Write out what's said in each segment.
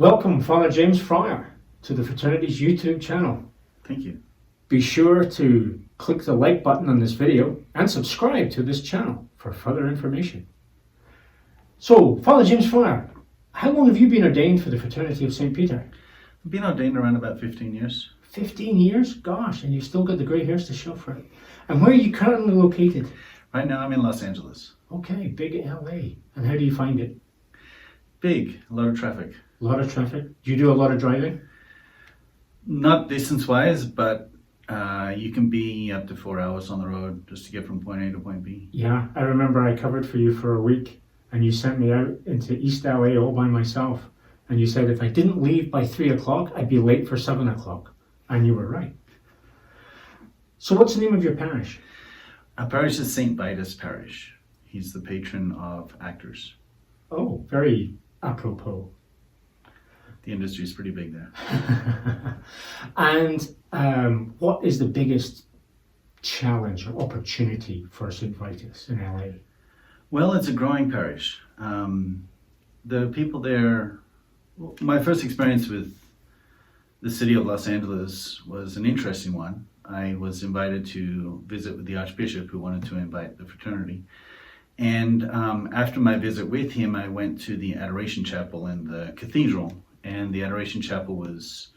Welcome, Father James Fryar, to the Fraternity's YouTube channel. Thank you. Be sure to click the like button on this video and subscribe to this channel for further information. So, Father James Fryar, how long have you been ordained for the Fraternity of St. Peter? I've been ordained around about 15 years. 15 years? Gosh, and you've still got the grey hairs to show for it. And where are you currently located? Right now I'm in Los Angeles. Okay, big LA. And how do you find it? Big, a lot of traffic. A lot of traffic? Do you do a lot of driving? Not distance-wise, but you can be up to 4 hours on the road just to get from point A to point B. Yeah, I remember I covered for you for a week and you sent me out into East LA all by myself. And you said if I didn't leave by 3 o'clock, I'd be late for 7 o'clock. And you were right. So what's the name of your parish? Our parish is St. Vitus Parish. He's the patron of actors. Oh, very apropos. The industry is pretty big there. And what is the biggest challenge or opportunity for St. Vitus in LA? Well, it's a growing parish. The people there, my first experience with the city of Los Angeles was an interesting one. I was invited to visit with the Archbishop, who wanted to invite the fraternity. And after my visit with him, I went to the Adoration Chapel in the cathedral. And the Adoration Chapel was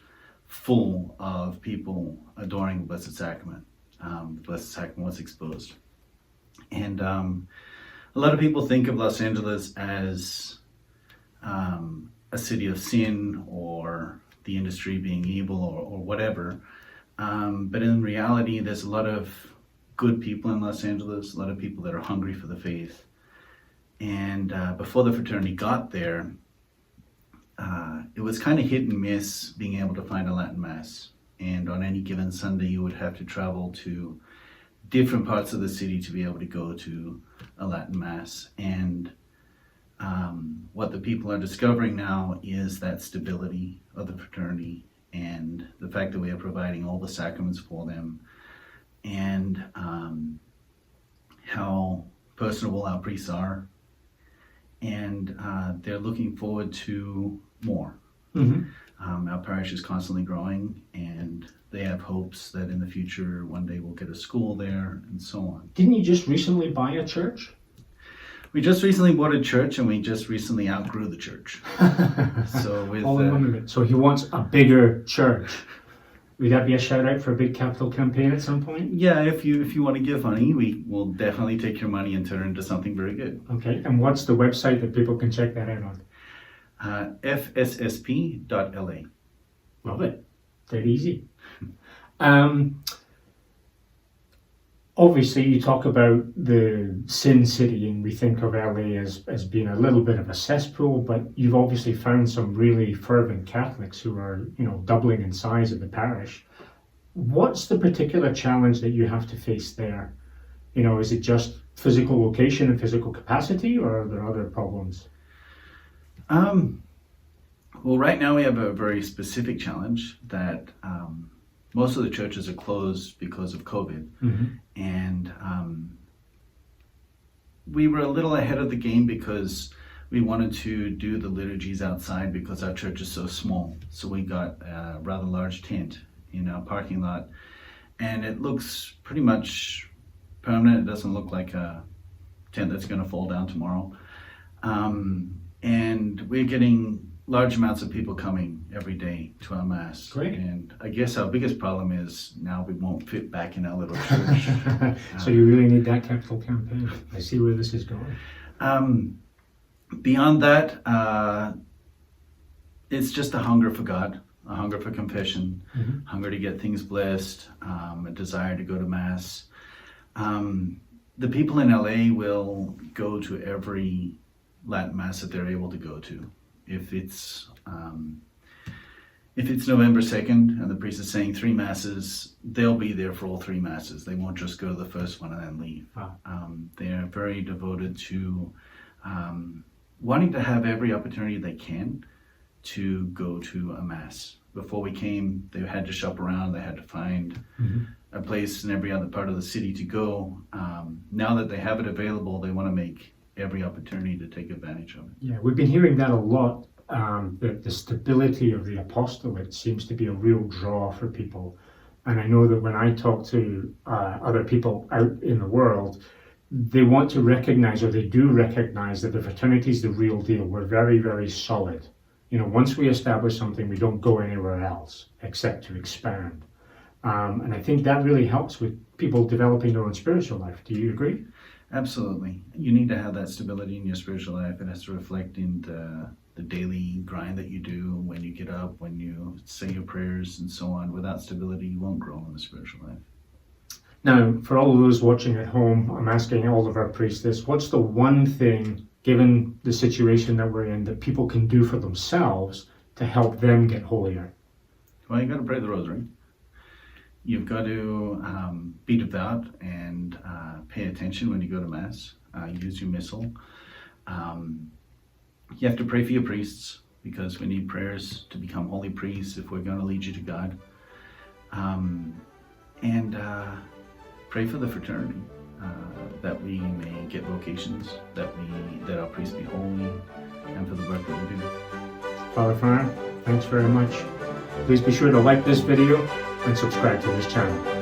full of people adoring the Blessed Sacrament. The Blessed Sacrament was exposed. And a lot of people think of Los Angeles as a city of sin or the industry being evil or whatever. But in reality, there's a lot of good people in Los Angeles, a lot of people that are hungry for the faith. And before the fraternity got there, it was kind of hit and miss being able to find a Latin Mass. And on any given Sunday, you would have to travel to different parts of the city to be able to go to a Latin Mass. And what the people are discovering now is that stability of the fraternity and the fact that we are providing all the sacraments for them, and how personable our priests are. And they're looking forward to more. Mm-hmm. Our parish is constantly growing, and they have hopes that in the future one day we'll get a school there and so on. Didn't you just recently buy a church? We just recently bought a church, and we just recently outgrew the church. So with all in 1 minute. So he wants a bigger church. Would that be a shout out for a big capital campaign at some point? Yeah, if you want to give money, we will definitely take your money and turn it into something very good. Okay, and what's the website that people can check that out on? FSSP.LA. Love it. Dead easy. Obviously, you talk about the Sin City, and we think of LA as being a little bit of a cesspool, but you've obviously found some really fervent Catholics who are, doubling in size of the parish. What's the particular challenge that you have to face there? Is it just physical location and physical capacity, or are there other problems? Well, right now we have a very specific challenge that most of the churches are closed because of COVID. Mm-hmm. And we were a little ahead of the game because we wanted to do the liturgies outside because our church is so small. So we got a rather large tent in our parking lot, and it looks pretty much permanent. It doesn't look like a tent that's going to fall down tomorrow. And we're getting large amounts of people coming every day to our Mass. Great. And I guess our biggest problem is now we won't fit back in our little church. So you really need that capital campaign. I see where this is going. Beyond that, it's just a hunger for God, a hunger for confession, mm-hmm. hunger to get things blessed, a desire to go to Mass. The people in LA will go to every Latin Mass that they're able to go to. If it's November 2nd and the priest is saying 3 Masses, they'll be there for all 3 Masses. They won't just go to the first one and then leave. Wow. They are very devoted to wanting to have every opportunity they can to go to a Mass. Before we came, they had to shop around. They had to find mm-hmm. a place in every other part of the city to go. Now that they have it available, they want to make every opportunity to take advantage of it. Yeah, we've been hearing that a lot the stability of the apostolate seems to be a real draw for people. And I know that when I talk to other people out in the world, they want to recognize, or they do recognize, that the fraternity is the real deal. We're very, very solid. Once we establish something, we don't go anywhere else except to expand. And I think that really helps with people developing their own spiritual life. Do you agree? Absolutely. You need to have that stability in your spiritual life. It has to reflect in the daily grind that you do, when you get up, when you say your prayers and so on. Without stability, you won't grow in the spiritual life. Now, for all of those watching at home, I'm asking all of our priests this: what's the one thing, given the situation that we're in, that people can do for themselves to help them get holier? Well, you got to pray the rosary. You've got to be devout and pay attention when you go to Mass. Use your missal. You have to pray for your priests, because we need prayers to become holy priests if we're going to lead you to God. And pray for the fraternity, that we may get vocations, that our priests be holy, and for the work that we do. Father Fryar, thanks very much. Please be sure to like this video and subscribe to this channel.